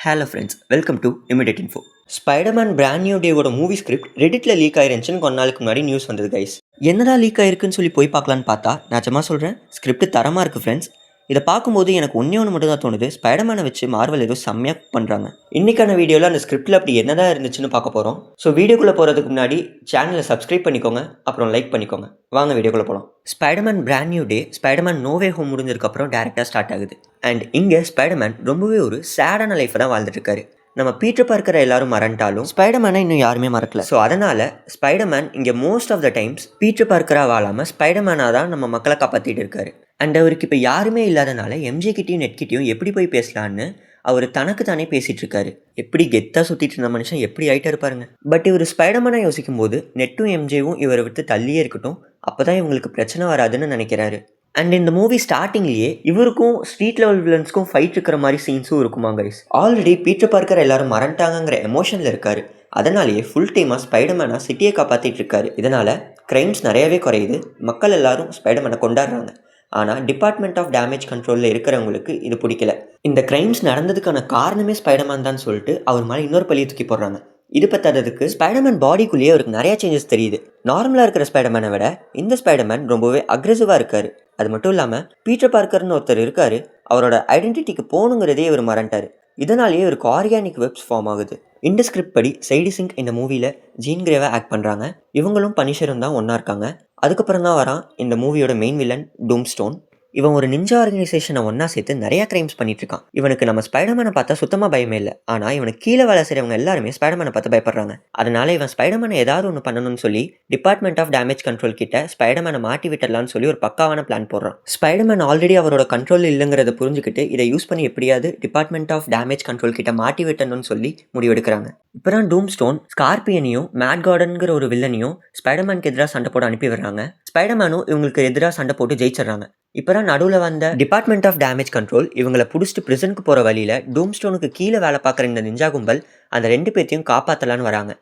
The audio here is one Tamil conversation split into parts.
Hello friends, welcome to immediate info. Spiderman brand new டேவோட மூவி ஸ்கிரிப்ட் ரெடிட்டில் லீக் ஆயிருந்துச்சுன்னு கொஞ்ச நாளுக்கு முன்னாடி நியூஸ் வந்தது கைஸ். என்னடா லீக் ஆயிருக்குன்னு சொல்லி போய் பார்க்கலான்னு பார்த்தா நிஜமா சொல்கிறேன், ஸ்கிரிப்ட் தரமாக இருக்குது ஃப்ரெண்ட்ஸ். இதை பார்க்கும்போது எனக்கு ஒன்றே ஒன்று மட்டும் தான் தோணுது, ஸ்பைடர்மேனை வச்சு மார்வல் ஏதோ செம்மையாக பண்ணுறாங்க. இன்றைக்கான வீடியோவில் அந்த ஸ்கிரிப்டில் அப்படி என்னதான் இருந்துச்சுன்னு பார்க்க போகிறோம். ஸோ வீடியோக்குள்ளே போகிறதுக்கு முன்னாடி சேனலை சப்ஸ்கிரைப் பண்ணிக்கோங்க, அப்புறம் லைக் பண்ணிக்கோங்க. வாங்க வீடியோக்குள்ளே போகலாம். Spiderman brand new day Spiderman no வே ஹோம் முடிஞ்சதுக்கப்புறம் டேரெக்டாக ஸ்டார்ட் ஆகுது. அண்ட் இங்கே ஸ்பைடர்மேன் ரொம்பவே ஒரு சேடான லைஃப்பை தான் வாழ்ந்துட்டு இருக்காரு. நம்ம பீட்டர் பார்க்கர் எல்லாரும் மறந்துட்டாலும் ஸ்பைடர்மேனை இன்னும் யாருமே மறக்கல. ஸோ அதனால் ஸ்பைடர்மேன் இங்கே most of the times Peter பார்க்கராக வாழாமல் ஸ்பைடர்மேனாக தான் நம்ம மக்களை காப்பாற்றிட்டு இருக்காரு. அண்ட் அவருக்கு இப்போ யாருமே இல்லாதனால எம்ஜே கிட்டையும் நெட் கிட்டையும் எப்படி போய் பேசலான்னு அவர் தனக்கு தானே பேசிகிட்டு இருக்காரு. எப்படி கெத்தாக சுற்றிட்டு இருந்த மனுஷன் எப்படி ஆகிட்டா இருப்பாருங்க. பட் இவர் ஸ்பைடர்மேனை யோசிக்கும் போது நெட்டும் எம்ஜேவும் இவரை விட்டு தள்ளியே இருக்கட்டும், அப்போ தான் இவங்களுக்கு பிரச்சனை வராதுன்னு நினைக்கிறாரு. அண்ட் இந்த மூவி ஸ்டார்டிங்லேயே இவருக்கும் ஸ்ட்ரீட் லெவல் வில்லன்ஸ்க்கும் ஃபைட் இருக்கிற மாதிரி சீன்ஸும் இருக்குமா கைஸ். ஆல்ரெடி பீட்டர் பார்க்கர் எல்லாரும் மறந்துட்டாங்கிற எமோஷனில் இருக்காரு. அதனாலேயே ஃபுல் டைமாக ஸ்பைடர்மேனாக சிட்டியை காப்பாற்றிட்டு இருக்காரு. இதனால் க்ரைம்ஸ் நிறையவே குறையுது, மக்கள் எல்லாரும் ஸ்பைடர்மேனை கொண்டாடுறாங்க. ஆனால் டிபார்ட்மெண்ட் ஆஃப் டேமேஜ் கண்ட்ரோலில் இருக்கிறவங்களுக்கு இது பிடிக்கல. இந்த க்ரைம்ஸ் நடந்ததுக்கான காரணமே ஸ்பைடர்மேன் தான் சொல்லிட்டு அவர் மேலே இன்னொரு பழியை தூக்கி போடுறாங்க. இது பத்தாததுக்கு ஸ்பைடர்மேன் பாடிக்குள்ளேயே அவருக்கு நிறைய சேஞ்சஸ் தெரியுது. நார்மலாக இருக்கிற ஸ்பைடர்மேனை விட இந்த ஸ்பைடர்மேன் ரொம்பவே அக்ரெசிவாக இருக்காரு. அது மட்டும் இல்லாமல் பீட்டர் பார்க்கர்னு ஒருத்தர் இருக்காரு, அவரோட ஐடென்டிட்டிக்கு போகணுங்கிறதே இவர் மறந்துட்டார். இதனாலேயே இவருக்கு ஆர்கானிக் வெப்ஸ் ஃபார்ம் ஆகுது. இந்த ஸ்கிரிப்ட் படி சைடி சிங்க் இந்த மூவியில் ஜீன் கிரேவை ஆக்ட் பண்ணுறாங்க. இவங்களும் பனிஷரும் தான் ஒன்றா இருக்காங்க. அதுக்கப்புறம் தான் வரான் இந்த மூவியோட மெயின் வில்லன் டூம்ஸ்டோன். இவன் ஒரு நிஞ்சா ஆர்கனைசேஷனை ஒன்றா சேர்த்து நிறையா க்ரைம்ஸ் பண்ணிட்டு இருக்கான். இவனுக்கு நம்ம ஸ்பைடர்மேனை பார்த்தா சுத்தமாக பயமே இல்லை. ஆனால் இவனுக்கு கீழே வேலை செய்கிறவங்க எல்லாருமே ஸ்பைடர்மேனை பார்த்து பயப்படுறாங்க. அதனால இவன் ஸ்பைடர்மேனை ஏதாவது ஒன்று பண்ணணும்னு சொல்லி டிபார்ட்மெண்ட் ஆஃப் டேமேஜ் கண்ட்ரோல் கிட்ட ஸ்பைடர்மேனை மாட்டி விட்டலான்னு சொல்லி ஒரு பக்காவான பிளான் போடுறான். ஸ்பைடர்மேன் ஆல்ரெடி அவரோட கண்ட்ரோல் இல்லைங்கிறத புரிஞ்சுக்கிட்டு இதை யூஸ் பண்ணி எப்படியாவது டிபார்ட்மெண்ட் ஆஃப் டேமேஜ் கண்ட்ரோல் கிட்ட மாட்டி விட்டணும்னு சொல்லி முடிவெடுக்கிறாங்க. இப்போ தான் டூம்ஸ்டோன் ஸ்கார்பியனையும் மேட் கார்டன்கிற ஒரு வில்லனையும் ஸ்பைடர்மேனுக்கு எதிராக சண்டை போட்டு அனுப்பி விடுறாங்க. ஸ்பைடர்மேனும் இவங்களுக்கு எதிராக சண்டை போட்டு ஜெயிச்சிடறாங்க. இப்போ தான் நடுவில் வந்த டிபார்ட்மெண்ட் ஆஃப் டேமேஜ் கண்ட்ரோல் இவங்களை பிடிச்சிட்டு பிரிசனுக்கு போகிற வழியில் டூம்ஸ்டோனுக்கு கீழே வேலை பார்க்குற இந்த நிஞ்சா கும்பல் அந்த 2 பேர்த்தையும் காப்பாற்றலான்னு வராங்க.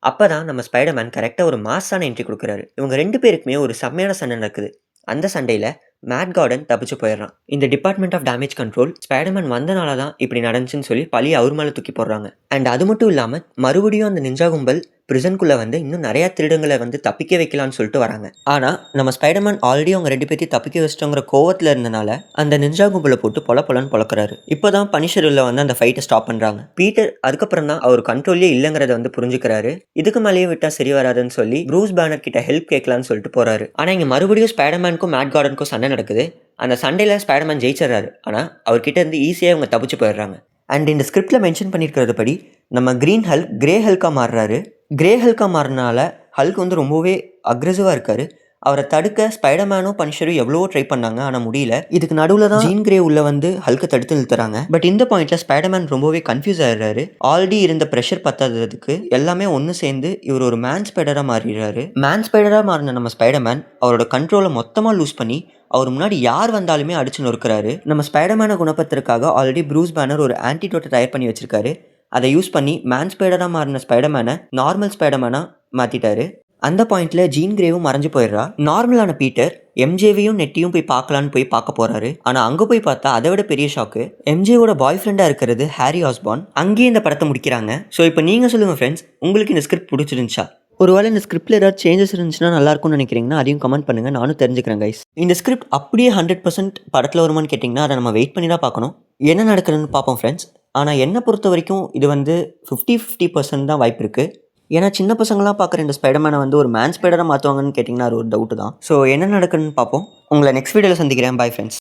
அப்போ தான் நம்ம ஸ்பைடர்மேன் கரெக்டாக ஒரு மாஸான என்ட்ரி கொடுக்குறாரு. இவங்க 2 பேருக்குமே ஒரு செம்மையான சண்டை நடக்குது. அந்த சண்டையில் மேட் கார்டன் தப்பிச்சு போயிடுறான். இந்த department of damage control Spiderman வந்தனால தான் இப்படி நடந்துச்சுன்னு சொல்லி பழி அவர் மேலே தூக்கி போடுறாங்க. அண்ட் அது மட்டும் இல்லாமல் மறுபடியும் அந்த நிஞ்சா கும்பல் பிரிசனுக்குள்ளே வந்து இன்னும் நிறையா திருடங்களை வந்து தப்பிக்க வைக்கலான்னு சொல்லிட்டு வராங்க. ஆனால் நம்ம ஸ்பைடர்மேன் ஆல்ரெடி அவங்க 2 பேர்த்தையும் தப்பிக்க வச்சிட்டோங்கிற கோவத்தில் இருந்தனால அந்த நிஞ்சா கும்பலை போட்டு பொலன்னு பொழக்கிறாரு. இப்போ தான் பனிஷரில் வந்து அந்த ஃபைட்டை ஸ்டாப் பண்ணுறாங்க. பீட்டர் அதுக்கப்புறம் தான் அவர் கண்ட்ரோல்லே இல்லைங்கிறத வந்து புரிஞ்சுக்கிறாரு. இதுக்கு மேலேயே விட்டால் சரி வராதுன்னு சொல்லி ப்ரூஸ் பேனர் கிட்ட ஹெல்ப் கேட்கலான்னு சொல்லிட்டு போறாரு. ஆனால் இங்கே மறுபடியும் ஸ்பைடர்மேனுக்கும் மேட் கார்டனுக்கும் சண்டை நடக்குது. அந்த சண்டையில் ஸ்பைடர்மேன் ஜெயிச்சிடறாரு. ஆனால் அவர்கிட்ட இருந்து ஈஸியாக அவங்க தப்பிச்சு போயிடுறாங்க. அண்ட் இந்த ஸ்கிரிப்டில் மென்ஷன் பண்ணியிருக்கிறது படி நம்ம கிரீன் ஹல்க் கிரே ஹல்காக மாறுறாரு. கிரே ஹல்காக மாறினால ஹல்க் வந்து ரொம்பவே அக்ரெசிவாக இருக்கார். அவரை தடுக்க ஸ்பைடர்மேனும் பனிஷரும் எவ்வளவோ ட்ரை பண்ணாங்க, ஆனால் முடியல. இதுக்கு நடுவில் தான் ஜீன் கிரே உள்ள வந்து ஹல்கை தடுத்து நிறுத்துறாங்க. பட் இந்த பாயிண்ட்ல ஸ்பைடர்மேன் ரொம்பவே கன்ஃபியூஸ் ஆயிடுறாரு. ஆல்ரெடி இருந்த ப்ரெஷர் பத்தாததுக்கு எல்லாமே ஒன்று சேர்ந்து இவர் ஒரு மேன் ஸ்பைடராக மாறிடுறாரு. மேன் ஸ்பைடராக மாறின நம்ம ஸ்பைடர்மேன் அவரோட கண்ட்ரோலை மொத்தமாக லூஸ் பண்ணி அவர் முன்னாடி யார் வந்தாலுமே அடிச்சு நொறுக்கிறாரு. நம்ம ஸ்பைடர்மேனை குணப்படுத்துறதுக்காக ஆல்ரெடி ப்ரூஸ் பேனர் ஒரு ஆன்டிடோட்டை தயார் பண்ணி வச்சிருக்காரு. அதை யூஸ் பண்ணி மேன் ஸ்பைடராக மாறின ஸ்பைடர்மேனை நார்மல் ஸ்பைடர்மேனாக மாற்றிட்டாரு. அந்த பாயிண்ட்ல ஜீன் கிரேவும் மறைஞ்சு போயிடுறா. நார்மலான பீட்டர் எம்ஜேவையும் நெட்டையும் போய் பார்க்க போறாரு. ஆனால் அங்கே போய் பார்த்தா அதை விட பெரிய ஷாக்கு, எம்ஜேவோட பாய் ஃப்ரெண்டாக இருக்கிறது ஹாரி ஆஸ்பார்ன். அங்கேயே இந்த படத்தை முடிக்கிறாங்க. ஸோ இப்போ நீங்கள் சொல்லுங்கள் ஃப்ரெண்ட்ஸ், உங்களுக்கு இந்த ஸ்கிரிப்ட் பிடிச்சிருந்துச்சா? ஒருவேளை இந்த ஸ்கிரிப்டில் ஏதாவது சேஞ்சஸ் இருந்துச்சுன்னா நல்லாயிருக்கும்னு நினைக்கிறீங்கன்னா அதையும் கமெண்ட் பண்ணுங்கள், நானும் தெரிஞ்சுக்கிறேன் கைஸ். இந்த ஸ்கிரிப்ட் அப்படியே 100% படத்தில் வருமானு கேட்டிங்கன்னா அதை நம்ம வெயிட் பண்ணி தான் பார்க்கணும். என்ன நடக்குதுன்னு பார்ப்போம் ஃப்ரெண்ட்ஸ். ஆனால் என்னை பொறுத்த வரைக்கும் இது வந்து 50% தான் வாய்ப்பு இருக்குது. ஏன்னா சின்ன பசங்களாம் பார்க்குற இந்த ஸ்பைடர்மேனை வந்து ஒரு மேன் ஸ்பைடராக மாற்றுவாங்கன்னு கேட்டிங்கன்னா அது ஒரு டவுட்டு தான். ஸோ என்ன நடக்குதுன்னு பார்ப்போம். உங்களை நெக்ஸ்ட் வீடியோவில் சந்திக்கிறேன். Bye friends.